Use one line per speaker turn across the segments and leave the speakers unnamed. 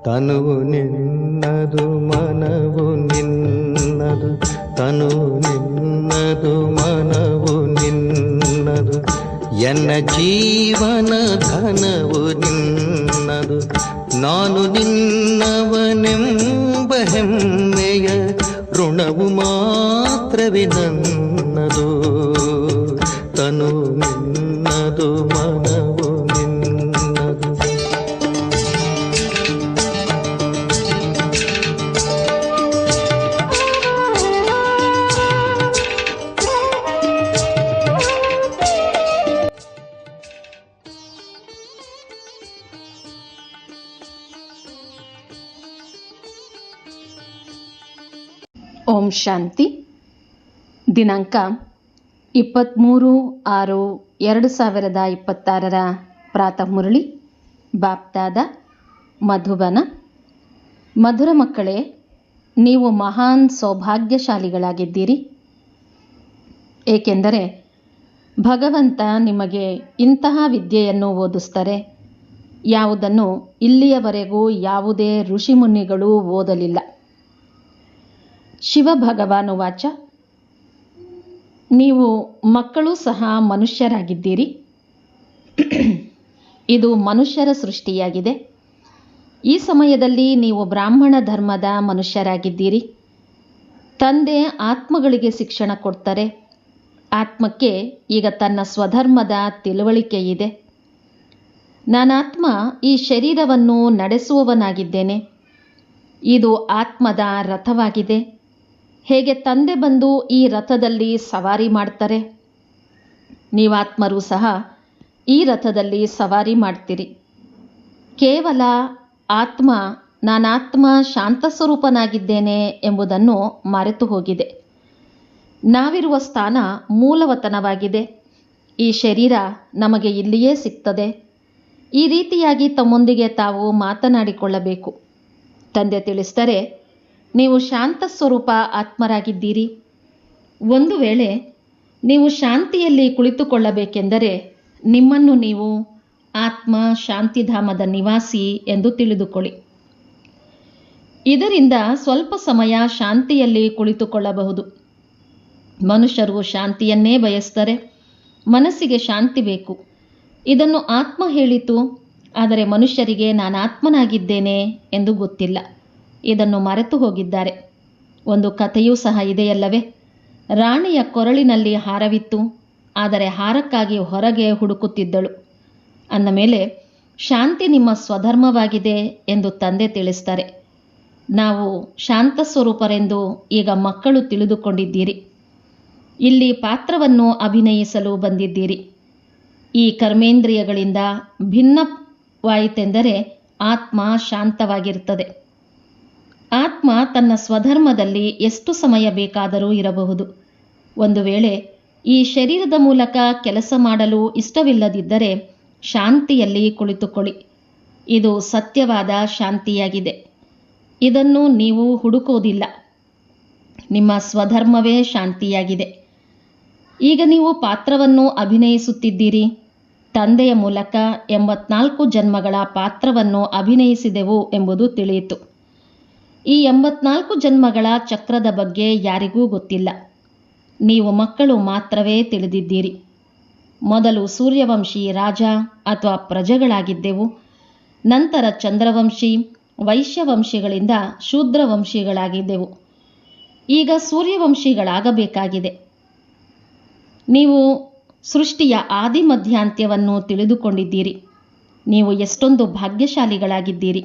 ತನುವು ನಿನ್ನದು ಮನವು ನಿನ್ನದು, ತನುವು ನಿನ್ನದು ಮನವು ನಿನ್ನದು, ಎನ್ನ ಜೀವನ ಧನವು ನಿನ್ನದು. ನಾನು ನಿನ್ನವನೆಂಬ ಹೆಮ್ಮೆಯ ಋಣವು ಮಾತ್ರವೇ ನನ್ನದು. ತನು ನಿನ್ನದು ಮನವು ನಿನ್ನದು.
ಓಂ ಶಾಂತಿ. ದಿನಾಂಕ 23/6/2026 ಪ್ರಾತಃ ಮುರಳಿ ಬಾಪ್ದಾದ ಮಧುಬನ. ಮಧುರ ಮಕ್ಕಳೇ, ನೀವು ಮಹಾನ್ ಸೌಭಾಗ್ಯಶಾಲಿಗಳಾಗಿದ್ದೀರಿ. ಏಕೆಂದರೆ ಭಗವಂತ ನಿಮಗೆ ಇಂತಹ ವಿದ್ಯೆಯನ್ನು ಓದಿಸ್ತಾರೆ, ಯಾವುದನ್ನು ಇಲ್ಲಿಯವರೆಗೂ ಯಾವುದೇ ಋಷಿಮುನಿಗಳು ಓದಲಿಲ್ಲ. ಶಿವ ಭಗವಾನು ವಾಚ: ನೀವು ಮಕ್ಕಳು ಸಹ ಮನುಷ್ಯರಾಗಿದ್ದೀರಿ. ಇದು ಮನುಷ್ಯರ ಸೃಷ್ಟಿಯಾಗಿದೆ. ಈ ಸಮಯದಲ್ಲಿ ನೀವು ಬ್ರಾಹ್ಮಣ ಧರ್ಮದ ಮನುಷ್ಯರಾಗಿದ್ದೀರಿ. ತಂದೆ ಆತ್ಮಗಳಿಗೆ ಶಿಕ್ಷಣ ಕೊಡ್ತಾರೆ. ಆತ್ಮಕ್ಕೆ ಈಗ ತನ್ನ ಸ್ವಧರ್ಮದ ತಿಳುವಳಿಕೆ ಇದೆ. ನಾನಾತ್ಮ ಈ ಶರೀರವನ್ನು ನಡೆಸುವವನಾಗಿದ್ದೇನೆ. ಇದು ಆತ್ಮದ ರಥವಾಗಿದೆ. ಹೇಗೆ ತಂದೆ ಬಂದು ಈ ರಥದಲ್ಲಿ ಸವಾರಿ ಮಾಡ್ತಾರೆ, ನೀವಾತ್ಮರು ಸಹ ಈ ರಥದಲ್ಲಿ ಸವಾರಿ ಮಾಡ್ತೀರಿ. ಕೇವಲ ಆತ್ಮ ನಾನಾತ್ಮ ಶಾಂತ ಸ್ವರೂಪನಾಗಿದ್ದೇನೆ ಎಂಬುದನ್ನು ಮರೆತು ಹೋಗಿದೆ. ನಾವಿರುವ ಸ್ಥಾನ ಮೂಲವತನವಾಗಿದೆ. ಈ ಶರೀರ ನಮಗೆ ಇಲ್ಲಿಯೇ ಸಿಗ್ತದೆ. ಈ ರೀತಿಯಾಗಿ ತಮ್ಮೊಂದಿಗೆ ತಾವು ಮಾತನಾಡಿಕೊಳ್ಳಬೇಕು. ತಂದೆ ತಿಳಿಸ್ತಾರೆ, ನೀವು ಶಾಂತ ಸ್ವರೂಪ ಆತ್ಮರಾಗಿದ್ದೀರಿ. ಒಂದು ವೇಳೆ ನೀವು ಶಾಂತಿಯಲ್ಲಿ ಕುಳಿತುಕೊಳ್ಳಬೇಕೆಂದರೆ ನಿಮ್ಮನ್ನು ನೀವು ಆತ್ಮ ಶಾಂತಿಧಾಮದ ನಿವಾಸಿ ಎಂದು ತಿಳಿದುಕೊಳ್ಳಿ. ಇದರಿಂದ ಸ್ವಲ್ಪ ಸಮಯ ಶಾಂತಿಯಲ್ಲಿ ಕುಳಿತುಕೊಳ್ಳಬಹುದು. ಮನುಷ್ಯರು ಶಾಂತಿಯನ್ನೇ ಬಯಸ್ತಾರೆ. ಮನಸ್ಸಿಗೆ ಶಾಂತಿ ಬೇಕು. ಇದನ್ನು ಆತ್ಮ ಹೇಳಿತು. ಆದರೆ ಮನುಷ್ಯರಿಗೆ ನಾನು ಆತ್ಮನಾಗಿದ್ದೇನೆ ಎಂದು ಗೊತ್ತಿಲ್ಲ. ಇದನ್ನು ಮರೆತು ಹೋಗಿದ್ದಾರೆ. ಒಂದು ಕಥೆಯೂ ಸಹ ಇದೆಯಲ್ಲವೇ? ರಾಣಿಯ ಕೊರಳಿನಲ್ಲಿ ಹಾರವಿತ್ತು. ಆದರೆ ಹಾರಕ್ಕಾಗಿ ಹೊರಗೆ ಹುಡುಕುತ್ತಿದ್ದಳು. ಅಂದ ಮೇಲೆ ಶಾಂತಿ ನಿಮ್ಮ ಸ್ವಧರ್ಮವಾಗಿದೆ ಎಂದು ತಂದೆ ತಿಳಿಸ್ತಾರೆ. ನಾವು ಶಾಂತ ಸ್ವರೂಪರೆಂದು ಈಗ ಮಕ್ಕಳು ತಿಳಿದುಕೊಂಡಿದ್ದೀರಿ. ಇಲ್ಲಿ ಪಾತ್ರವನ್ನು ಅಭಿನಯಿಸಲು ಬಂದಿದ್ದೀರಿ. ಈ ಕರ್ಮೇಂದ್ರಿಯಗಳಿಂದ ಭಿನ್ನವಾಯಿತೆಂದರೆ ಆತ್ಮ ಶಾಂತವಾಗಿರುತ್ತದೆ. ಆತ್ಮ ತನ್ನ ಸ್ವಧರ್ಮದಲ್ಲಿ ಎಷ್ಟು ಸಮಯ ಬೇಕಾದರೂ ಇರಬಹುದು. ಒಂದು ವೇಳೆ ಈ ಶರೀರದ ಮೂಲಕ ಕೆಲಸ ಮಾಡಲು ಇಷ್ಟವಿಲ್ಲದಿದ್ದರೆ ಶಾಂತಿಯಲ್ಲಿ ಕುಳಿತುಕೊಳ್ಳಿ. ಇದು ಸತ್ಯವಾದ ಶಾಂತಿಯಾಗಿದೆ. ಇದನ್ನು ನೀವು ಹುಡುಕೋದಿಲ್ಲ. ನಿಮ್ಮ ಸ್ವಧರ್ಮವೇ ಶಾಂತಿಯಾಗಿದೆ. ಈಗ ನೀವು ಪಾತ್ರವನ್ನು ಅಭಿನಯಿಸುತ್ತಿದ್ದೀರಿ. ತಂದೆಯ ಮೂಲಕ 84 ಜನ್ಮಗಳ ಪಾತ್ರವನ್ನು ಅಭಿನಯಿಸಿದೆವು ಎಂಬುದು ತಿಳಿಯಿತು. ಈ 84 ಜನ್ಮಗಳ ಚಕ್ರದ ಬಗ್ಗೆ ಯಾರಿಗೂ ಗೊತ್ತಿಲ್ಲ. ನೀವು ಮಕ್ಕಳು ಮಾತ್ರವೇ ತಿಳಿದಿದ್ದೀರಿ. ಮೊದಲು ಸೂರ್ಯವಂಶಿ ರಾಜ ಅಥವಾ ಪ್ರಜೆಗಳಾಗಿದ್ದೆವು. ನಂತರ ಚಂದ್ರವಂಶಿ, ವೈಶ್ಯವಂಶಿಗಳಿಂದ ಶೂದ್ರವಂಶಿಗಳಾಗಿದ್ದೆವು. ಈಗ ಸೂರ್ಯವಂಶಿಗಳಾಗಬೇಕಾಗಿದೆ. ನೀವು ಸೃಷ್ಟಿಯ ಆದಿ ಮಧ್ಯಾಂತ್ಯವನ್ನು ತಿಳಿದುಕೊಂಡಿದ್ದೀರಿ. ನೀವು ಎಷ್ಟೊಂದು ಭಾಗ್ಯಶಾಲಿಗಳಾಗಿದ್ದೀರಿ.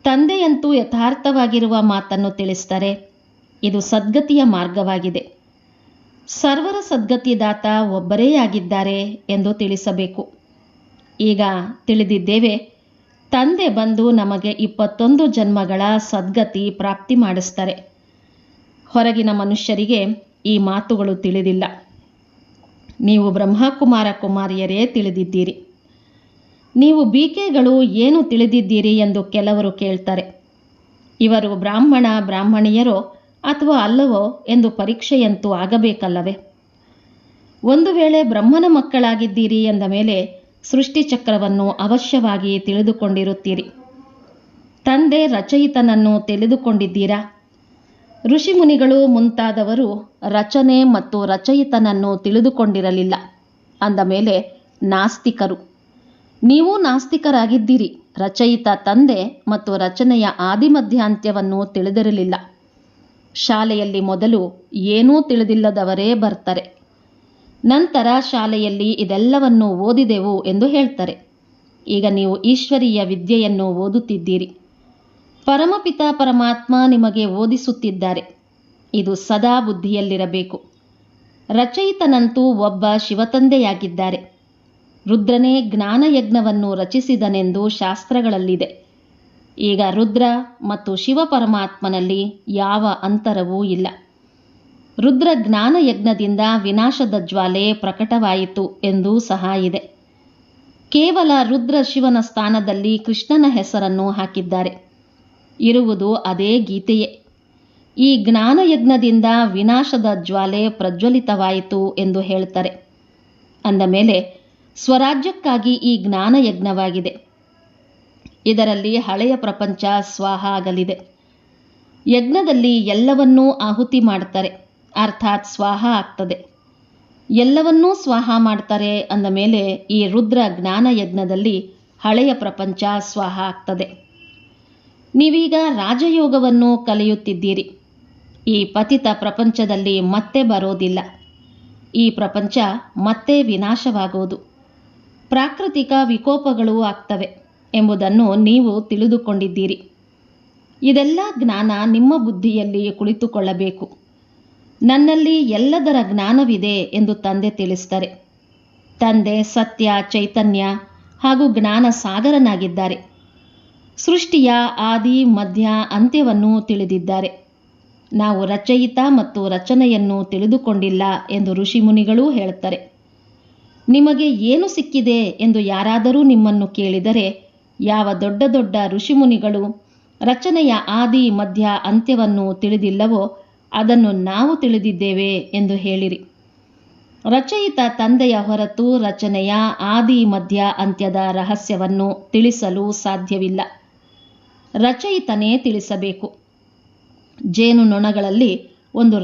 ತಂದೆಯಂತೂ ಯಥಾರ್ಥವಾಗಿರುವ ಮಾತನ್ನು ತಿಳಿಸ್ತಾರೆ. ಇದು ಸದ್ಗತಿಯ ಮಾರ್ಗವಾಗಿದೆ. ಸರ್ವರ ಸದ್ಗತಿದಾತ ಒಬ್ಬರೇ ಆಗಿದ್ದಾರೆ ಎಂದು ತಿಳಿಸಬೇಕು. ಈಗ ತಿಳಿದಿದ್ದೇವೆ. ತಂದೆ ಬಂದು ನಮಗೆ 21 ಜನ್ಮಗಳ ಸದ್ಗತಿ ಪ್ರಾಪ್ತಿ ಮಾಡಿಸ್ತಾರೆ. ಹೊರಗಿನ ಮನುಷ್ಯರಿಗೆ ಈ ಮಾತುಗಳು ತಿಳಿದಿಲ್ಲ. ನೀವು ಬ್ರಹ್ಮಕುಮಾರ ಕುಮಾರಿಯರೇ ತಿಳಿದಿದ್ದೀರಿ. ನೀವು ಬಿಕೆಗಳು ಏನು ತಿಳಿದಿದ್ದೀರಿ ಎಂದು ಕೆಲವರು ಕೇಳ್ತಾರೆ. ಇವರು ಬ್ರಾಹ್ಮಣಿಯರೋ ಅಥವಾ ಅಲ್ಲವೋ ಎಂದು ಪರೀಕ್ಷೆಯಂತೂ ಆಗಬೇಕಲ್ಲವೇ? ಒಂದು ವೇಳೆ ಬ್ರಹ್ಮನ ಮಕ್ಕಳಾಗಿದ್ದೀರಿ ಎಂದ ಮೇಲೆ ಸೃಷ್ಟಿಚಕ್ರವನ್ನು ಅವಶ್ಯವಾಗಿ ತಿಳಿದುಕೊಂಡಿರುತ್ತೀರಿ. ತಂದೆ ರಚಯಿತನನ್ನು ತಿಳಿದುಕೊಂಡಿದ್ದೀರಾ? ಋಷಿಮುನಿಗಳು ಮುಂತಾದವರು ರಚನೆ ಮತ್ತು ರಚಯಿತನನ್ನು ತಿಳಿದುಕೊಂಡಿರಲಿಲ್ಲ. ಅಂದ ಮೇಲೆ ನಾಸ್ತಿಕರು. ನೀವು ನಾಸ್ತಿಕರಾಗಿದ್ದೀರಿ. ರಚಯಿತ ತಂದೆ ಮತ್ತು ರಚನೆಯ ಆದಿಮಧ್ಯಾಂತ್ಯವನ್ನು ತಿಳಿದಿರಲಿಲ್ಲ. ಶಾಲೆಯಲ್ಲಿ ಮೊದಲು ಏನೂ ತಿಳಿದಿಲ್ಲದವರೇ ಬರ್ತಾರೆ. ನಂತರ ಶಾಲೆಯಲ್ಲಿ ಇದೆಲ್ಲವನ್ನು ಓದಿದೆವು ಎಂದು ಹೇಳ್ತಾರೆ. ಈಗ ನೀವು ಈಶ್ವರೀಯ ವಿದ್ಯೆಯನ್ನು ಓದುತ್ತಿದ್ದೀರಿ. ಪರಮಪಿತ ಪರಮಾತ್ಮ ನಿಮಗೆ ಓದಿಸುತ್ತಿದ್ದಾರೆ. ಇದು ಸದಾ ಬುದ್ಧಿಯಲ್ಲಿರಬೇಕು. ರಚಯಿತನಂತೂ ಒಬ್ಬ ಶಿವತಂದೆಯಾಗಿದ್ದಾರೆ. ರುದ್ರನೇ ಜ್ಞಾನಯಜ್ಞವನ್ನು ರಚಿಸಿದನೆಂದು ಶಾಸ್ತ್ರಗಳಲ್ಲಿದೆ. ಈಗ ರುದ್ರ ಮತ್ತು ಶಿವ ಪರಮಾತ್ಮನಲ್ಲಿ ಯಾವ ಅಂತರವೂ ಇಲ್ಲ. ರುದ್ರ ಜ್ಞಾನಯಜ್ಞದಿಂದ ವಿನಾಶದ ಜ್ವಾಲೆ ಪ್ರಕಟವಾಯಿತು ಎಂದೂ ಸಹ ಇದೆ. ಕೇವಲ ರುದ್ರ ಶಿವನ ಸ್ಥಾನದಲ್ಲಿ ಕೃಷ್ಣನ ಹೆಸರನ್ನು ಹಾಕಿದ್ದಾರೆ. ಇರುವುದು ಅದೇ ಗೀತೆಯೇ. ಈ ಜ್ಞಾನಯಜ್ಞದಿಂದ ವಿನಾಶದ ಜ್ವಾಲೆ ಪ್ರಜ್ವಲಿತವಾಯಿತು ಎಂದು ಹೇಳ್ತಾರೆ. ಅಂದ ಮೇಲೆ ಸ್ವರಾಜ್ಯಕ್ಕಾಗಿ ಈ ಜ್ಞಾನಯಜ್ಞವಾಗಿದೆ. ಇದರಲ್ಲಿ ಹಳೆಯ ಪ್ರಪಂಚ ಸ್ವಾಹ ಆಗಲಿದೆ. ಯಜ್ಞದಲ್ಲಿ ಎಲ್ಲವನ್ನೂ ಆಹುತಿ ಮಾಡ್ತಾರೆ, ಅರ್ಥಾತ್ ಸ್ವಾಹ ಆಗ್ತದೆ. ಎಲ್ಲವನ್ನೂ ಸ್ವಾಹ ಮಾಡ್ತಾರೆ ಅಂದ ಮೇಲೆ ಈ ರುದ್ರ ಜ್ಞಾನಯಜ್ಞದಲ್ಲಿ ಹಳೆಯ ಪ್ರಪಂಚ ಸ್ವಾಹ ಆಗ್ತದೆ. ನೀವೀಗ ರಾಜಯೋಗವನ್ನು ಕಲಿಯುತ್ತಿದ್ದೀರಿ. ಈ ಪತಿತ ಪ್ರಪಂಚದಲ್ಲಿ ಮತ್ತೆ ಬರೋದಿಲ್ಲ. ಈ ಪ್ರಪಂಚ ಮತ್ತೆ ವಿನಾಶವಾಗುವುದು. ಪ್ರಾಕೃತಿಕ ವಿಕೋಪಗಳು ಆಗ್ತವೆ ಎಂಬುದನ್ನು ನೀವು ತಿಳಿದುಕೊಂಡಿದ್ದೀರಿ. ಇದೆಲ್ಲ ಜ್ಞಾನ ನಿಮ್ಮ ಬುದ್ಧಿಯಲ್ಲಿ ಕುಳಿತುಕೊಳ್ಳಬೇಕು. ನನ್ನಲ್ಲಿ ಎಲ್ಲದರ ಜ್ಞಾನವಿದೆ ಎಂದು ತಂದೆ ತಿಳಿಸ್ತಾರೆ. ತಂದೆ ಸತ್ಯ, ಚೈತನ್ಯ ಹಾಗೂ ಜ್ಞಾನ ಸಾಗರನಾಗಿದ್ದಾರೆ. ಸೃಷ್ಟಿಯ ಆದಿ, ಮಧ್ಯ, ಅಂತ್ಯವನ್ನು ತಿಳಿದಿದ್ದಾರೆ. ನಾವು ರಚಯಿತ ಮತ್ತು ರಚನೆಯನ್ನು ತಿಳಿದುಕೊಂಡಿಲ್ಲ ಎಂದು ಋಷಿಮುನಿಗಳೂ ಹೇಳ್ತಾರೆ. ನಿಮಗೆ ಏನು ಸಿಕ್ಕಿದೆ ಎಂದು ಯಾರಾದರೂ ನಿಮ್ಮನ್ನು ಕೇಳಿದರೆ, ಯಾವ ದೊಡ್ಡ ದೊಡ್ಡ ಋಷಿಮುನಿಗಳು ರಚನೆಯ ಆದಿ, ಮಧ್ಯ, ಅಂತ್ಯವನ್ನು ತಿಳಿದಿಲ್ಲವೋ ಅದನ್ನು ನಾವು ತಿಳಿದಿದ್ದೇವೆ ಎಂದು ಹೇಳಿರಿ. ರಚಯಿತ ತಂದೆಯ ಹೊರತು ರಚನೆಯ ಆದಿ, ಮಧ್ಯ, ಅಂತ್ಯದ ರಹಸ್ಯವನ್ನು ತಿಳಿಸಲು ಸಾಧ್ಯವಿಲ್ಲ. ರಚಯಿತನೇ ತಿಳಿಸಬೇಕು. ಜೇನು ನೊಣಗಳಲ್ಲಿ ಒಂದು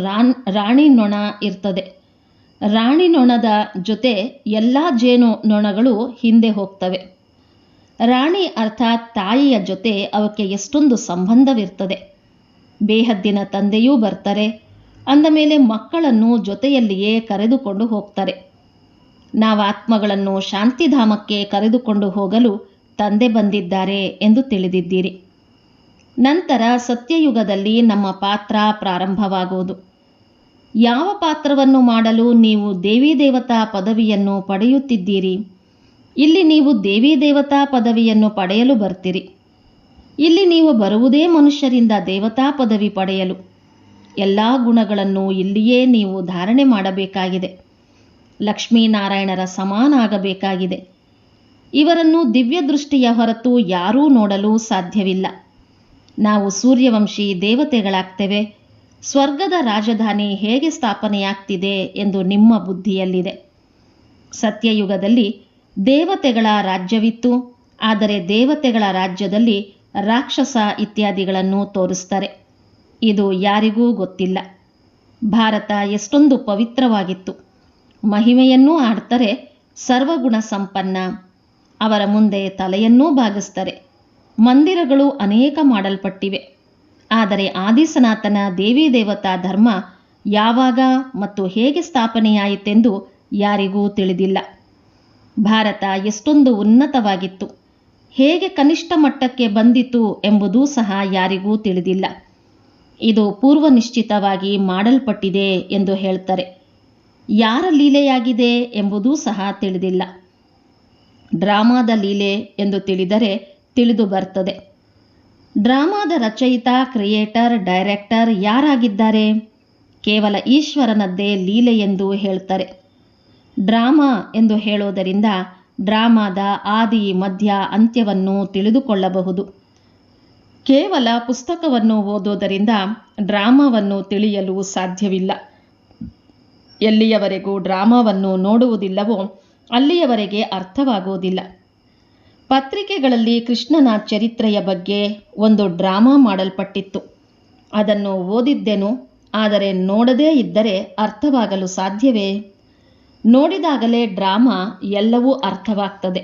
ರಾಣಿ ನೊಣ ಇರ್ತದೆ. ರಾಣಿ ನೊಣದ ಜೊತೆ ಎಲ್ಲ ಜೇನು ನೊಣಗಳು ಹಿಂದೆ ಹೋಗ್ತವೆ. ರಾಣಿ ಅರ್ಥಾತ್ ತಾಯಿಯ ಜೊತೆ ಅವಕ್ಕೆ ಎಷ್ಟೊಂದು ಸಂಬಂಧವಿರ್ತದೆ. ಬೇಹದ್ದಿನ ತಂದೆಯೂ ಬರ್ತಾರೆ. ಅಂದ ಮೇಲೆ ಮಕ್ಕಳನ್ನು ಜೊತೆಯಲ್ಲಿಯೇ ಕರೆದುಕೊಂಡು ಹೋಗ್ತಾರೆ. ನಾವು ಆತ್ಮಗಳನ್ನು ಶಾಂತಿಧಾಮಕ್ಕೆ ಕರೆದುಕೊಂಡು ಹೋಗಲು ತಂದೆ ಬಂದಿದ್ದಾರೆ ಎಂದು ತಿಳಿದಿದ್ದೀರಿ. ನಂತರ ಸತ್ಯಯುಗದಲ್ಲಿ ನಮ್ಮ ಪಾತ್ರ ಪ್ರಾರಂಭವಾಗುವುದು. ಯಾವ ಪಾತ್ರವನ್ನು ಮಾಡಲು ನೀವು ದೇವಿ ದೇವತಾ ಪದವಿಯನ್ನು ಪಡೆಯುತ್ತಿದ್ದೀರಿ? ಇಲ್ಲಿ ನೀವು ದೇವಿ ದೇವತಾ ಪದವಿಯನ್ನು ಪಡೆಯಲು ಬರ್ತೀರಿ. ಇಲ್ಲಿ ನೀವು ಬರುವುದೇ ಮನುಷ್ಯರಿಂದ ದೇವತಾ ಪದವಿ ಪಡೆಯಲು. ಎಲ್ಲ ಗುಣಗಳನ್ನು ಇಲ್ಲಿಯೇ ನೀವು ಧಾರಣೆ ಮಾಡಬೇಕಾಗಿದೆ. ಲಕ್ಷ್ಮೀನಾರಾಯಣರ ಸಮಾನ ಆಗಬೇಕಾಗಿದೆ. ಇವರನ್ನು ದಿವ್ಯ ದೃಷ್ಟಿಯ ಹೊರತು ಯಾರೂ ನೋಡಲು ಸಾಧ್ಯವಿಲ್ಲ. ನಾವು ಸೂರ್ಯವಂಶಿ ದೇವತೆಗಳಾಗ್ತೇವೆ. ಸ್ವರ್ಗದ ರಾಜಧಾನಿ ಹೇಗೆ ಸ್ಥಾಪನೆಯಾಗ್ತಿದೆ ಎಂದು ನಿಮ್ಮ ಬುದ್ಧಿಯಲ್ಲಿದೆ. ಸತ್ಯಯುಗದಲ್ಲಿ ದೇವತೆಗಳ ರಾಜ್ಯವಿತ್ತು. ಆದರೆ ದೇವತೆಗಳ ರಾಜ್ಯದಲ್ಲಿ ರಾಕ್ಷಸ ಇತ್ಯಾದಿಗಳನ್ನು ತೋರಿಸ್ತಾರೆ. ಇದು ಯಾರಿಗೂ ಗೊತ್ತಿಲ್ಲ. ಭಾರತ ಎಷ್ಟೊಂದು ಪವಿತ್ರವಾಗಿತ್ತು. ಮಹಿಮೆಯನ್ನೂ ಆಡ್ತಾರೆ. ಸರ್ವಗುಣ ಸಂಪನ್ನ. ಅವರ ಮುಂದೆ ತಲೆಯನ್ನೂ ಬಾಗಿಸ್ತಾರೆ. ಮಂದಿರಗಳು ಅನೇಕ ಮಾಡಲ್ಪಟ್ಟಿವೆ. ಆದರೆ ಆದಿಸನಾತನ ದೇವಿ ದೇವತಾ ಧರ್ಮ ಯಾವಾಗ ಮತ್ತು ಹೇಗೆ ಸ್ಥಾಪನೆಯಾಯಿತೆಂದು ಯಾರಿಗೂ ತಿಳಿದಿಲ್ಲ. ಭಾರತ ಎಷ್ಟೊಂದು ಉನ್ನತವಾಗಿತ್ತು. ಹೇಗೆ ಕನಿಷ್ಠ ಮಟ್ಟಕ್ಕೆ ಬಂದಿತು ಎಂಬುದೂ ಸಹ ಯಾರಿಗೂ ತಿಳಿದಿಲ್ಲ. ಇದು ಪೂರ್ವನಿಶ್ಚಿತವಾಗಿ ಮಾಡಲ್ಪಟ್ಟಿದೆ ಎಂದು ಹೇಳ್ತಾರೆ. ಯಾರ ಲೀಲೆಯಾಗಿದೆ ಎಂಬುದೂ ಸಹ ತಿಳಿದಿಲ್ಲ. ಡ್ರಾಮಾದ ಲೀಲೆ ಎಂದು ತಿಳಿದರೆ ತಿಳಿದು ಬರ್ತದೆ. ಡ್ರಾಮಾದ ರಚಯಿತ, ಕ್ರಿಯೇಟರ್, ಡೈರೆಕ್ಟರ್ ಯಾರಾಗಿದ್ದಾರೆ? ಕೇವಲ ಈಶ್ವರನದ್ದೇ ಲೀಲೆ ಎಂದು ಹೇಳ್ತಾರೆ. ಡ್ರಾಮಾ ಎಂದು ಹೇಳೋದರಿಂದ ಡ್ರಾಮಾದ ಆದಿ, ಮಧ್ಯ, ಅಂತ್ಯವನ್ನು ತಿಳಿದುಕೊಳ್ಳಬಹುದು. ಕೇವಲ ಪುಸ್ತಕವನ್ನು ಓದೋದರಿಂದ ಡ್ರಾಮಾವನ್ನು ತಿಳಿಯಲು ಸಾಧ್ಯವಿಲ್ಲ. ಎಲ್ಲಿಯವರೆಗೂ ಡ್ರಾಮಾವನ್ನು ನೋಡುವುದಿಲ್ಲವೋ ಅಲ್ಲಿಯವರೆಗೆ ಅರ್ಥವಾಗುವುದಿಲ್ಲ. ಪತ್ರಿಕೆಗಳಲ್ಲಿ ಕೃಷ್ಣನ ಚರಿತ್ರೆಯ ಬಗ್ಗೆ ಒಂದು ಡ್ರಾಮಾ ಮಾಡಲ್ಪಟ್ಟಿತ್ತು. ಅದನ್ನು ಓದಿದ್ದೆನು, ಆದರೆ ನೋಡದೇ ಇದ್ದರೆ ಅರ್ಥವಾಗಲು ಸಾಧ್ಯವೇ? ನೋಡಿದಾಗಲೇ ಡ್ರಾಮಾ ಎಲ್ಲವೂ ಅರ್ಥವಾಗ್ತದೆ.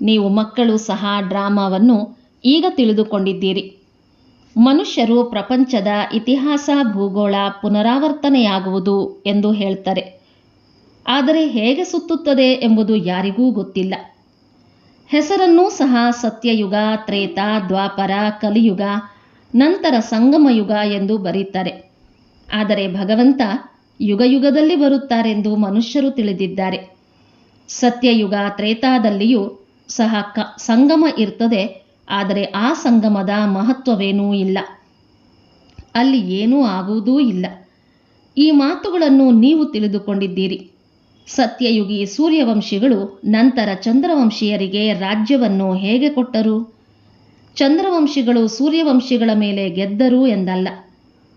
ನೀವು ಮಕ್ಕಳು ಸಹ ಡ್ರಾಮಾವನ್ನು ಈಗ ತಿಳಿದುಕೊಂಡಿದ್ದೀರಿ. ಮನುಷ್ಯರು ಪ್ರಪಂಚದ ಇತಿಹಾಸ ಭೂಗೋಳ ಪುನರಾವರ್ತನೆಯಾಗುವುದು ಎಂದು ಹೇಳ್ತಾರೆ. ಆದರೆ ಹೇಗೆ ಸುತ್ತುತ್ತದೆ ಎಂಬುದು ಯಾರಿಗೂ ಗೊತ್ತಿಲ್ಲ. ಹೆಸರನ್ನೂ ಸಹ ಸತ್ಯಯುಗ, ತ್ರೇತ, ದ್ವಾಪರ, ಕಲಿಯುಗ, ನಂತರ ಸಂಗಮಯುಗ ಎಂದು ಬರೀತಾರೆ. ಆದರೆ ಭಗವಂತ ಯುಗಯುಗದಲ್ಲಿ ಬರುತ್ತಾರೆಂದು ಮನುಷ್ಯರು ತಿಳಿದಿದ್ದಾರೆ. ಸತ್ಯಯುಗ ತ್ರೇತಾದಲ್ಲಿಯೂ ಸಹ ಸಂಗಮ ಇರ್ತದೆ. ಆದರೆ ಆ ಸಂಗಮದ ಮಹತ್ವವೇನೂ ಇಲ್ಲ. ಅಲ್ಲಿ ಏನೂ ಆಗುವುದೂ ಇಲ್ಲ. ಈ ಮಾತುಗಳನ್ನು ನೀವು ತಿಳಿದುಕೊಂಡಿದ್ದೀರಿ. ಸತ್ಯಯುಗಿ ಸೂರ್ಯವಂಶಿಗಳು ನಂತರ ಚಂದ್ರವಂಶೀಯರಿಗೆ ರಾಜ್ಯವನ್ನು ಹೇಗೆ ಕೊಟ್ಟರು? ಚಂದ್ರವಂಶಿಗಳು ಸೂರ್ಯವಂಶಿಗಳ ಮೇಲೆ ಗೆದ್ದರು ಎಂದಲ್ಲ.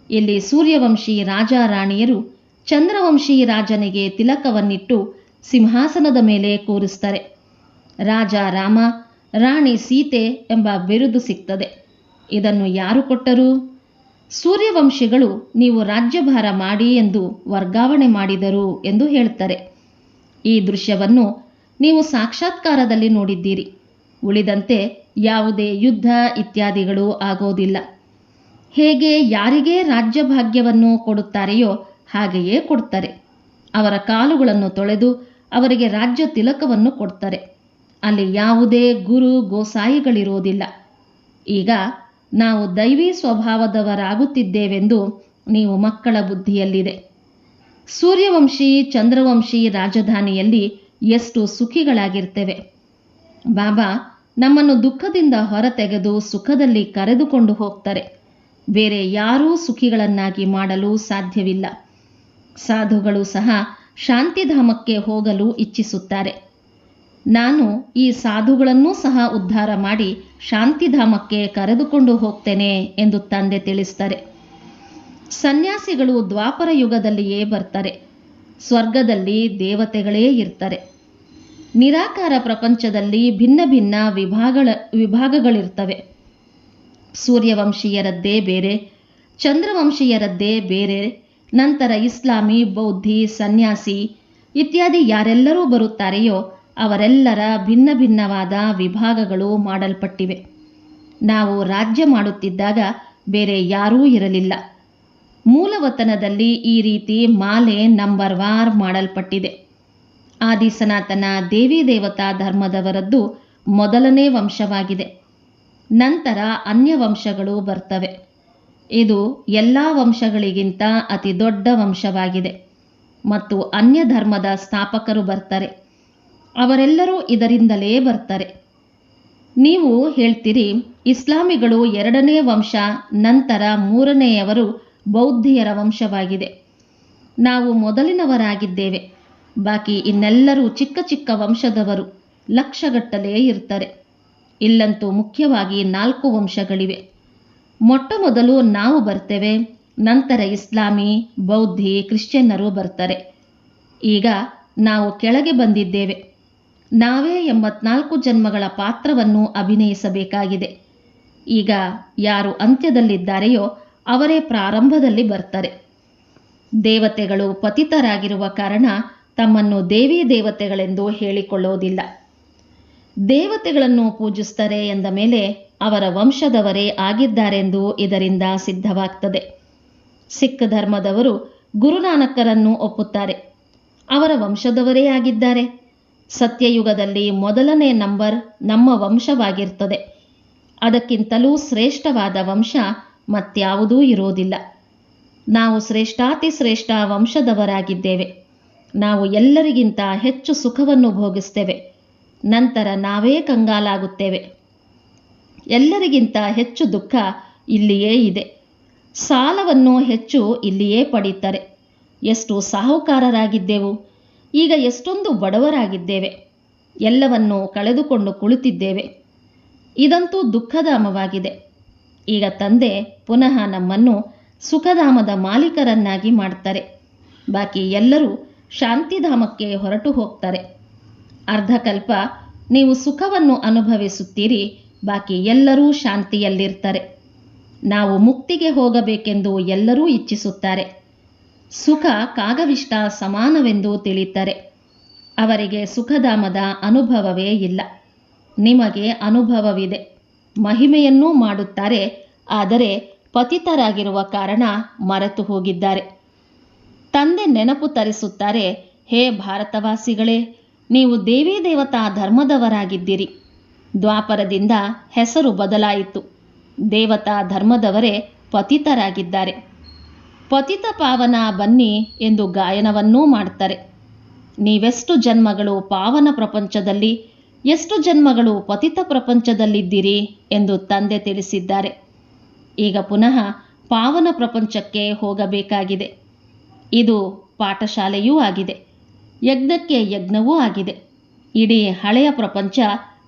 ಇಲ್ಲಿ ಸೂರ್ಯವಂಶಿ ರಾಜ ರಾಣಿಯರು ಚಂದ್ರವಂಶಿ ರಾಜನಿಗೆ ತಿಲಕವನ್ನಿಟ್ಟು ಸಿಂಹಾಸನದ ಮೇಲೆ ಕೂರಿಸ್ತಾರೆ. ರಾಜ ರಾಮ, ರಾಣಿ ಸೀತೆ ಎಂಬ ಬಿರುದು ಸಿಗ್ತದೆ. ಇದನ್ನು ಯಾರು ಕೊಟ್ಟರು? ಸೂರ್ಯವಂಶಿಗಳು ನೀವು ರಾಜ್ಯಭಾರ ಮಾಡಿ ಎಂದು ವರ್ಗಾವಣೆ ಮಾಡಿದರು ಎಂದು ಹೇಳ್ತಾರೆ. ಈ ದೃಶ್ಯವನ್ನು ನೀವು ಸಾಕ್ಷಾತ್ಕಾರದಲ್ಲಿ ನೋಡಿದ್ದೀರಿ. ಉಳಿದಂತೆ ಯಾವುದೇ ಯುದ್ಧ ಇತ್ಯಾದಿಗಳು ಆಗೋದಿಲ್ಲ. ಹೇಗೆ ಯಾರಿಗೆ ರಾಜ್ಯಭಾಗ್ಯವನ್ನು ಕೊಡುತ್ತಾರೆಯೋ ಹಾಗೆಯೇ ಕೊಡ್ತಾರೆ. ಅವರ ಕಾಲುಗಳನ್ನು ತೊಳೆದು ಅವರಿಗೆ ರಾಜ್ಯ ತಿಲಕವನ್ನು ಕೊಡ್ತಾರೆ. ಅಲ್ಲಿ ಯಾವುದೇ ಗುರು ಗೋಸಾಯಿಗಳಿರೋದಿಲ್ಲ. ಈಗ ನಾವು ದೈವಿ ಸ್ವಭಾವದವರಾಗುತ್ತಿದ್ದೇವೆಂದು ನೀವು ಮಕ್ಕಳ ಬುದ್ಧಿಯಲ್ಲಿದೆ. ಸೂರ್ಯವಂಶಿ ಚಂದ್ರವಂಶಿ ರಾಜಧಾನಿಯಲ್ಲಿ ಎಷ್ಟು ಸುಖಿಗಳಾಗಿರ್ತೇವೆ. ಬಾಬಾ ನಮ್ಮನ್ನು ದುಃಖದಿಂದ ಹೊರತೆಗೆದು ಸುಖದಲ್ಲಿ ಕರೆದುಕೊಂಡು ಹೋಗ್ತಾರೆ. ಬೇರೆ ಯಾರೂ ಸುಖಿಗಳನ್ನಾಗಿ ಮಾಡಲು ಸಾಧ್ಯವಿಲ್ಲ. ಸಾಧುಗಳು ಸಹ ಶಾಂತಿಧಾಮಕ್ಕೆ ಹೋಗಲು ಇಚ್ಛಿಸುತ್ತಾರೆ. ನಾನು ಈ ಸಾಧುಗಳನ್ನೂ ಸಹ ಉದ್ಧಾರ ಮಾಡಿ ಶಾಂತಿಧಾಮಕ್ಕೆ ಕರೆದುಕೊಂಡು ಹೋಗ್ತೇನೆ ಎಂದು ತಂದೆ ತಿಳಿಸ್ತಾರೆ. ಸನ್ಯಾಸಿಗಳು ದ್ವಾಪರ ಯುಗದಲ್ಲಿಯೇ ಬರ್ತಾರೆ. ಸ್ವರ್ಗದಲ್ಲಿ ದೇವತೆಗಳೇ ಇರ್ತಾರೆ. ನಿರಾಕಾರ ಪ್ರಪಂಚದಲ್ಲಿ ಭಿನ್ನ ಭಿನ್ನ ವಿಭಾಗಗಳಿರ್ತವೆ. ಸೂರ್ಯವಂಶೀಯರದ್ದೇ ಬೇರೆ, ಚಂದ್ರವಂಶೀಯರದ್ದೇ ಬೇರೆ. ನಂತರ ಇಸ್ಲಾಮಿ, ಬೌದ್ಧಿ, ಸನ್ಯಾಸಿ ಇತ್ಯಾದಿ ಯಾರೆಲ್ಲರೂ ಬರುತ್ತಾರೆಯೋ ಅವರೆಲ್ಲರ ಭಿನ್ನ ಭಿನ್ನವಾದ ವಿಭಾಗಗಳು ಮಾಡಲ್ಪಟ್ಟಿವೆ. ನಾವು ರಾಜ್ಯ ಮಾಡುತ್ತಿದ್ದಾಗ ಬೇರೆ ಯಾರೂ ಇರಲಿಲ್ಲ. ಮೂಲವತನದಲ್ಲಿ ಈ ರೀತಿ ಮಾಲೆ ನಂಬರ್ವಾರ್ ಮಾಡಲ್ಪಟ್ಟಿದೆ. ಆದಿ ಸನಾತನ ದೇವಿ ದೇವತಾ ಧರ್ಮದವರದ್ದು ಮೊದಲನೇ ವಂಶವಾಗಿದೆ. ನಂತರ ಅನ್ಯ ವಂಶಗಳು ಬರ್ತವೆ. ಇದು ಎಲ್ಲ ವಂಶಗಳಿಗಿಂತ ಅತಿ ದೊಡ್ಡ ವಂಶವಾಗಿದೆ. ಮತ್ತು ಅನ್ಯ ಧರ್ಮದ ಸ್ಥಾಪಕರು ಬರ್ತಾರೆ. ಅವರೆಲ್ಲರೂ ಇದರಿಂದಲೇ ಬರ್ತಾರೆ. ನೀವು ಹೇಳ್ತೀರಿ ಇಸ್ಲಾಮಿಗಳು 2ನೇ ವಂಶ, ನಂತರ 3ನೇಯವರು ಬೌದ್ಧಿಯರ ವಂಶವಾಗಿದೆ. ನಾವು ಮೊದಲಿನವರಾಗಿದ್ದೇವೆ. ಬಾಕಿ ಇನ್ನೆಲ್ಲರೂ ಚಿಕ್ಕ ಚಿಕ್ಕ ವಂಶದವರು ಲಕ್ಷಗಟ್ಟಲೆ ಇರ್ತಾರೆ. ಇಲ್ಲಂತೂ ಮುಖ್ಯವಾಗಿ 4 ವಂಶಗಳಿವೆ. ಮೊಟ್ಟ ಮೊದಲು ನಾವು ಬರ್ತೇವೆ. ನಂತರ ಇಸ್ಲಾಮಿ, ಬೌದ್ಧಿ, ಕ್ರಿಶ್ಚಿಯನ್ನರು ಬರ್ತಾರೆ. ಈಗ ನಾವು ಕೆಳಗೆ ಬಂದಿದ್ದೇವೆ. ನಾವೇ 84 ಜನ್ಮಗಳ ಪಾತ್ರವನ್ನು ಅಭಿನಯಿಸಬೇಕಾಗಿದೆ. ಈಗ ಯಾರು ಅಂತ್ಯದಲ್ಲಿದ್ದಾರೆಯೋ ಅವರೇ ಪ್ರಾರಂಭದಲ್ಲಿ ಬರ್ತಾರೆ. ದೇವತೆಗಳು ಪತಿತರಾಗಿರುವ ಕಾರಣ ತಮ್ಮನ್ನು ದೇವಿ ದೇವತೆಗಳೆಂದು ಹೇಳಿಕೊಳ್ಳೋದಿಲ್ಲ. ದೇವತೆಗಳನ್ನು ಪೂಜಿಸ್ತಾರೆ ಎಂದ ಮೇಲೆ ಅವರ ವಂಶದವರೇ ಆಗಿದ್ದಾರೆಂದು ಇದರಿಂದ ಸಿದ್ಧವಾಗ್ತದೆ. ಸಿಖ್ ಧರ್ಮದವರು ಗುರುನಾನಕರನ್ನು ಒಪ್ಪುತ್ತಾರೆ. ಅವರ ವಂಶದವರೇ ಆಗಿದ್ದಾರೆ. ಸತ್ಯಯುಗದಲ್ಲಿ ಮೊದಲನೇ ನಂಬರ್ ನಮ್ಮ ವಂಶವಾಗಿರ್ತದೆ. ಅದಕ್ಕಿಂತಲೂ ಶ್ರೇಷ್ಠವಾದ ವಂಶ ಮತ್ಯಾವುದೂ ಇರೋದಿಲ್ಲ. ನಾವು ಶ್ರೇಷ್ಠಾತಿ ಶ್ರೇಷ್ಠ ವಂಶದವರಾಗಿದ್ದೇವೆ. ನಾವು ಎಲ್ಲರಿಗಿಂತ ಹೆಚ್ಚು ಸುಖವನ್ನು ಭೋಗಿಸ್ತೇವೆ. ನಂತರ ನಾವೇ ಕಂಗಾಲಾಗುತ್ತೇವೆ. ಎಲ್ಲರಿಗಿಂತ ಹೆಚ್ಚು ದುಃಖ ಇಲ್ಲಿಯೇ ಇದೆ. ಸಾಲವನ್ನು ಹೆಚ್ಚು ಇಲ್ಲಿಯೇ ಪಡೀತಾರೆ. ಎಷ್ಟು ಸಾಹುಕಾರರಾಗಿದ್ದೆವು, ಈಗ ಎಷ್ಟೊಂದು ಬಡವರಾಗಿದ್ದೇವೆ. ಎಲ್ಲವನ್ನೂ ಕಳೆದುಕೊಂಡು ಕುಳಿತಿದ್ದೇವೆ. ಇದಂತೂ ದುಃಖಧಾಮವಾಗಿದೆ. ಈಗ ತಂದೆ ಪುನಃ ನಮ್ಮನ್ನು ಸುಖಧಾಮದ ಮಾಲೀಕರನ್ನಾಗಿ ಮಾಡ್ತಾರೆ. ಬಾಕಿ ಎಲ್ಲರೂ ಶಾಂತಿಧಾಮಕ್ಕೆ ಹೊರಟು ಹೋಗ್ತಾರೆ. ಅರ್ಧಕಲ್ಪ ನೀವು ಸುಖವನ್ನು ಅನುಭವಿಸುತ್ತೀರಿ, ಬಾಕಿ ಎಲ್ಲರೂ ಶಾಂತಿಯಲ್ಲಿರ್ತಾರೆ. ನಾವು ಮುಕ್ತಿಗೆ ಹೋಗಬೇಕೆಂದು ಎಲ್ಲರೂ ಇಚ್ಛಿಸುತ್ತಾರೆ. ಸುಖ ಕಾಗವಿಷ್ಟ ಸಮಾನವೆಂದು ತಿಳಿಯುತ್ತಾರೆ. ಅವರಿಗೆ ಸುಖಧಾಮದ ಅನುಭವವೇ ಇಲ್ಲ. ನಿಮಗೆ ಅನುಭವವಿದೆ. ಮಹಿಮೆಯನ್ನೂ ಮಾಡುತ್ತಾರೆ, ಆದರೆ ಪತಿತರಾಗಿರುವ ಕಾರಣ ಮರೆತು ಹೋಗಿದ್ದಾರೆ. ತಂದೆ ನೆನಪು ತರಿಸುತ್ತಾರೆ, ಹೇ ಭಾರತವಾಸಿಗಳೇ, ನೀವು ದೇವಿ ದೇವತಾ ಧರ್ಮದವರಾಗಿದ್ದೀರಿ. ದ್ವಾಪರದಿಂದ ಹೆಸರು ಬದಲಾಯಿತು. ದೇವತಾ ಧರ್ಮದವರೇ ಪತಿತರಾಗಿದ್ದಾರೆ. ಪತಿತ ಪಾವನ ಬನ್ನಿ ಎಂದು ಗಾಯನವನ್ನೂ ಮಾಡ್ತಾರೆ. ನೀವೆಷ್ಟು ಜನ್ಮಗಳು ಪಾವನ ಪ್ರಪಂಚದಲ್ಲಿ, ಎಷ್ಟು ಜನ್ಮಗಳು ಪತಿತ ಪ್ರಪಂಚದಲ್ಲಿದ್ದೀರಿ ಎಂದು ತಂದೆ ತಿಳಿಸಿದ್ದಾರೆ. ಈಗ ಪುನಃ ಪಾವನ ಪ್ರಪಂಚಕ್ಕೆ ಹೋಗಬೇಕಾಗಿದೆ. ಇದು ಪಾಠಶಾಲೆಯೂ ಆಗಿದೆ, ಯಜ್ಞಕ್ಕೆ ಯಜ್ಞವೂ ಆಗಿದೆ. ಇಡೀ ಹಳೆಯ ಪ್ರಪಂಚ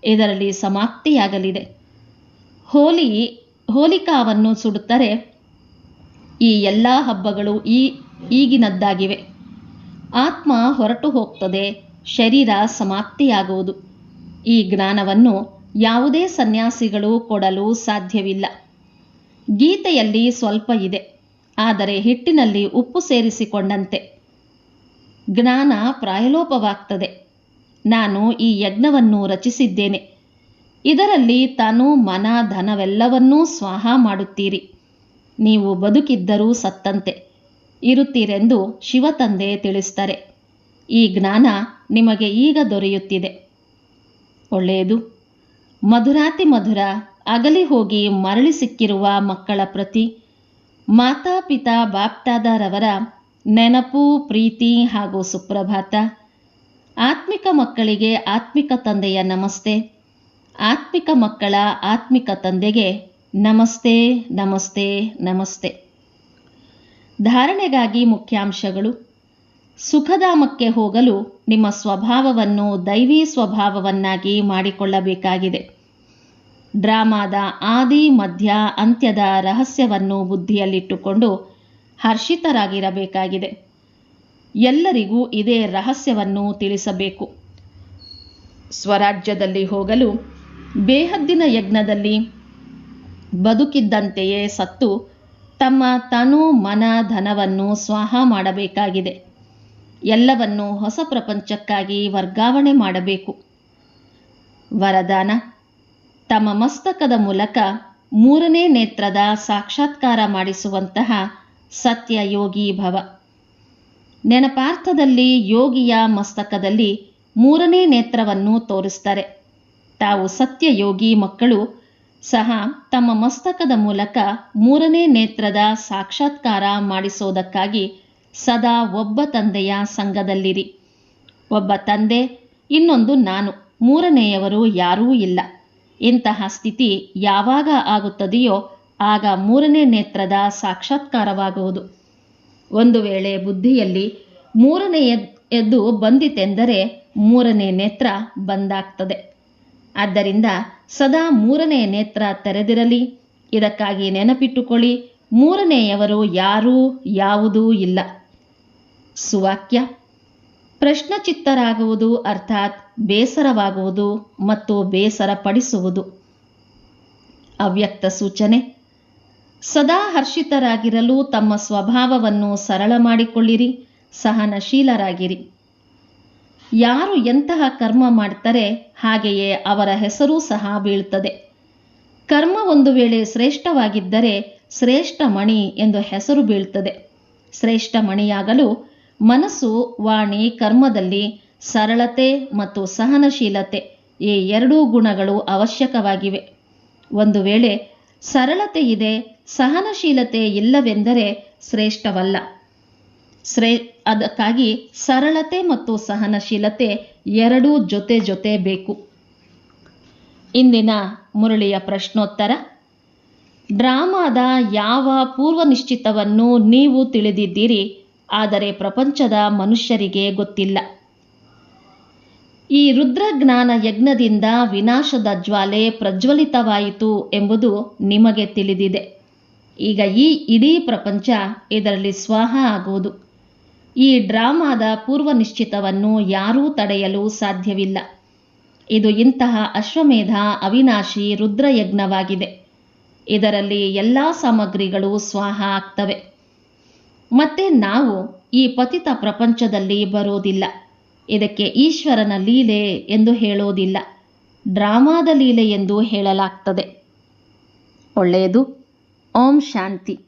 ಇದರಲ್ಲಿ ಸಮಾಪ್ತಿಯಾಗಲಿದೆ. ಹೋಲಿಕಾವನ್ನು ಸುಡುತ್ತಾರೆ. ಈ ಎಲ್ಲ ಹಬ್ಬಗಳು ಈಗಿನದ್ದಾಗಿವೆ. ಆತ್ಮ ಹೊರಟು ಹೋಗ್ತದೆ, ಶರೀರ ಸಮಾಪ್ತಿಯಾಗುವುದು. ಈ ಜ್ಞಾನವನ್ನು ಯಾವುದೇ ಸನ್ಯಾಸಿಗಳು ಕೊಡಲು ಸಾಧ್ಯವಿಲ್ಲ. ಗೀತೆಯಲ್ಲಿ ಸ್ವಲ್ಪ ಇದೆ, ಆದರೆ ಹಿಟ್ಟಿನಲ್ಲಿ ಉಪ್ಪು ಸೇರಿಸಿಕೊಂಡಂತೆ. ಜ್ಞಾನ ಪ್ರಾಯಲೋಪವಾಗ್ತದೆ. ನಾನು ಈ ಯಜ್ಞವನ್ನು ರಚಿಸಿದ್ದೇನೆ. ಇದರಲ್ಲಿ ತನು ಮನ ಧನವೆಲ್ಲವನ್ನೂ ಸ್ವಾಹ ಮಾಡುತ್ತೀರಿ. ನೀವು ಬದುಕಿದ್ದರೂ ಸತ್ತಂತೆ ಇರುತ್ತೀರೆಂದು ಶಿವತಂದೆ ತಿಳಿಸ್ತಾರೆ. ಈ ಜ್ಞಾನ ನಿಮಗೆ ಈಗ ದೊರೆಯುತ್ತಿದೆ. ಒಳ್ಳೆಯದು. ಮಧುರಾತಿ ಮಧುರ ಅಗಲಿ ಹೋಗಿ ಮರಳಿ ಸಿಕ್ಕಿರುವ ಮಕ್ಕಳ ಪ್ರತಿ ಮಾತಾಪಿತಾ ಬಾಪ್ದಾದರವರ ನೆನಪು, ಪ್ರೀತಿ ಹಾಗೂ ಸುಪ್ರಭಾತ. ಆತ್ಮಿಕ ಮಕ್ಕಳಿಗೆ ಆತ್ಮಿಕ ತಂದೆಯ ನಮಸ್ತೆ. ಆತ್ಮಿಕ ಮಕ್ಕಳ ಆತ್ಮಿಕ ತಂದೆಗೆ ನಮಸ್ತೆ, ನಮಸ್ತೆ, ನಮಸ್ತೆ. ಧಾರಣೆಗಾಗಿ ಮುಖ್ಯಾಂಶಗಳು. ಸುಖಧಾಮಕ್ಕೆ ಹೋಗಲು ನಿಮ್ಮ ಸ್ವಭಾವವನ್ನು ದೈವಿ ಸ್ವಭಾವವನ್ನಾಗಿ ಮಾಡಿಕೊಳ್ಳಬೇಕಾಗಿದೆ. ಡ್ರಾಮಾದ ಆದಿ ಮಧ್ಯ ಅಂತ್ಯದ ರಹಸ್ಯವನ್ನು ಬುದ್ಧಿಯಲ್ಲಿಟ್ಟುಕೊಂಡು ಹರ್ಷಿತರಾಗಿರಬೇಕಾಗಿದೆ. ಎಲ್ಲರಿಗೂ ಇದೇ ರಹಸ್ಯವನ್ನು ತಿಳಿಸಬೇಕು. ಸ್ವರಾಜ್ಯದಲ್ಲಿ ಹೋಗಲು ಬೇಹದ್ದಿನ ಯಜ್ಞದಲ್ಲಿ ಬದುಕಿದ್ದಂತೆಯೇ ಸತ್ತು ತಮ್ಮ ತನು ಮನ ಧನವನ್ನು ಸ್ವಾಹ ಮಾಡಬೇಕಾಗಿದೆ. ಎಲ್ಲವನ್ನೂ ಹೊಸ ಪ್ರಪಂಚಕ್ಕಾಗಿ ವರ್ಗಾವಣೆ ಮಾಡಬೇಕು. ವರದಾನ. ತಮ್ಮ ಮಸ್ತಕದ ಮೂಲಕ ಮೂರನೇ ನೇತ್ರದ ಸಾಕ್ಷಾತ್ಕಾರ ಮಾಡಿಸುವಂತಹ ಸತ್ಯ ಯೋಗಿ ಭವ. ನೆನಪಾರ್ಥದಲ್ಲಿ ಯೋಗಿಯ ಮಸ್ತಕದಲ್ಲಿ ಮೂರನೇ ನೇತ್ರವನ್ನು ತೋರಿಸ್ತಾರೆ. ತಾವು ಸತ್ಯ ಯೋಗಿ ಮಕ್ಕಳು ಸಹ ತಮ್ಮ ಮಸ್ತಕದ ಮೂಲಕ ಮೂರನೇ ನೇತ್ರದ ಸಾಕ್ಷಾತ್ಕಾರ ಮಾಡಿಸೋದಕ್ಕಾಗಿ ಸದಾ ಒಬ್ಬ ತಂದೆಯ ಸಂಘದಲ್ಲಿರಿ. ಒಬ್ಬ ತಂದೆ, ಇನ್ನೊಂದು ನಾನು, ಮೂರನೆಯವರು ಯಾರೂ ಇಲ್ಲ. ಇಂತಹ ಸ್ಥಿತಿ ಯಾವಾಗ ಆಗುತ್ತದೆಯೋ ಆಗ ಮೂರನೇ ನೇತ್ರದ ಸಾಕ್ಷಾತ್ಕಾರವಾಗುವುದು. ಒಂದು ವೇಳೆ ಬುದ್ಧಿಯಲ್ಲಿ ಮೂರನೆಯದ್ದು ಬಂದಿತೆಂದರೆ ಮೂರನೇ ನೇತ್ರ ಬಂದಾಗ್ತದೆ. ಆದ್ದರಿಂದ ಸದಾ ಮೂರನೇ ನೇತ್ರ ತೆರೆದಿರಲಿ. ಇದಕ್ಕಾಗಿ ನೆನಪಿಟ್ಟುಕೊಳ್ಳಿ, ಮೂರನೆಯವರು ಯಾರೂ ಯಾವುದೂ ಇಲ್ಲ. ಸುವಾಕ್ಯ. ಪ್ರಶ್ನಚಿತ್ತರಾಗುವುದು ಅರ್ಥಾತ್ ಬೇಸರವಾಗುವುದು ಮತ್ತು ಬೇಸರಪಡಿಸುವುದು. ಅವ್ಯಕ್ತ ಸೂಚನೆ. ಸದಾ ಹರ್ಷಿತರಾಗಿರಲು ತಮ್ಮ ಸ್ವಭಾವವನ್ನು ಸರಳ ಮಾಡಿಕೊಳ್ಳಿರಿ, ಸಹನಶೀಲರಾಗಿರಿ. ಯಾರು ಎಂತಹ ಕರ್ಮ ಮಾಡ್ತಾರೆ ಹಾಗೆಯೇ ಅವರ ಹೆಸರೂ ಸಹ ಬೀಳ್ತದೆ. ಕರ್ಮ ಒಂದು ವೇಳೆ ಶ್ರೇಷ್ಠವಾಗಿದ್ದರೆ ಶ್ರೇಷ್ಠ ಮಣಿ ಎಂದು ಹೆಸರು ಬೀಳ್ತದೆ. ಶ್ರೇಷ್ಠ ಮಣಿಯಾಗಲು ಮನಸ್ಸು, ವಾಣಿ, ಕರ್ಮದಲ್ಲಿ ಸರಳತೆ ಮತ್ತು ಸಹನಶೀಲತೆ ಈ ಎರಡೂ ಗುಣಗಳು ಅವಶ್ಯಕವಾಗಿವೆ. ಒಂದು ವೇಳೆ ಸರಳತೆ ಇದೆ, ಸಹನಶೀಲತೆ ಇಲ್ಲವೆಂದರೆ ಶ್ರೇಷ್ಠವಲ್ಲ. ಅದಕ್ಕಾಗಿ ಸರಳತೆ ಮತ್ತು ಸಹನಶೀಲತೆ ಎರಡೂ ಜೊತೆ ಜೊತೆ ಬೇಕು. ಇಂದಿನ ಮುರಳಿಯ ಪ್ರಶ್ನೋತ್ತರ. ಡ್ರಾಮಾದ ಯಾವ ಪೂರ್ವನಿಶ್ಚಿತವನ್ನು ನೀವು ತಿಳಿದಿದ್ದೀರಿ, ಆದರೆ ಪ್ರಪಂಚದ ಮನುಷ್ಯರಿಗೆ ಗೊತ್ತಿಲ್ಲ. ಈ ರುದ್ರಜ್ಞಾನ ಯಜ್ಞದಿಂದ ವಿನಾಶದ ಜ್ವಾಲೆ ಪ್ರಜ್ವಲಿತವಾಯಿತು ಎಂಬುದು ನಿಮಗೆ ತಿಳಿದಿದೆ. ಈಗ ಈ ಇಡೀ ಪ್ರಪಂಚ ಇದರಲ್ಲಿ ಸ್ವಾಹ ಆಗುವುದು. ಈ ಡ್ರಾಮಾದ ಪೂರ್ವನಿಶ್ಚಿತವನ್ನು ಯಾರೂ ತಡೆಯಲು ಸಾಧ್ಯವಿಲ್ಲ. ಇದು ಇಂತಹ ಅಶ್ವಮೇಧ ಅವಿನಾಶಿ ರುದ್ರಯಜ್ಞವಾಗಿದೆ. ಇದರಲ್ಲಿ ಎಲ್ಲ ಸಾಮಗ್ರಿಗಳು ಸ್ವಾಹ ಆಗ್ತವೆ. ಮತ್ತೆ ನಾವು ಈ ಪತಿತ ಪ್ರಪಂಚದಲ್ಲಿ ಬರೋದಿಲ್ಲ. ಇದಕ್ಕೆ ಈಶ್ವರನ ಲೀಲೆ ಎಂದು ಹೇಳೋದಿಲ್ಲ, ಡ್ರಾಮಾದ ಲೀಲೆ ಎಂದು ಹೇಳಲಾಗ್ತದೆ. ಒಳ್ಳೆಯದು. ಓಂ ಶಾಂತಿ.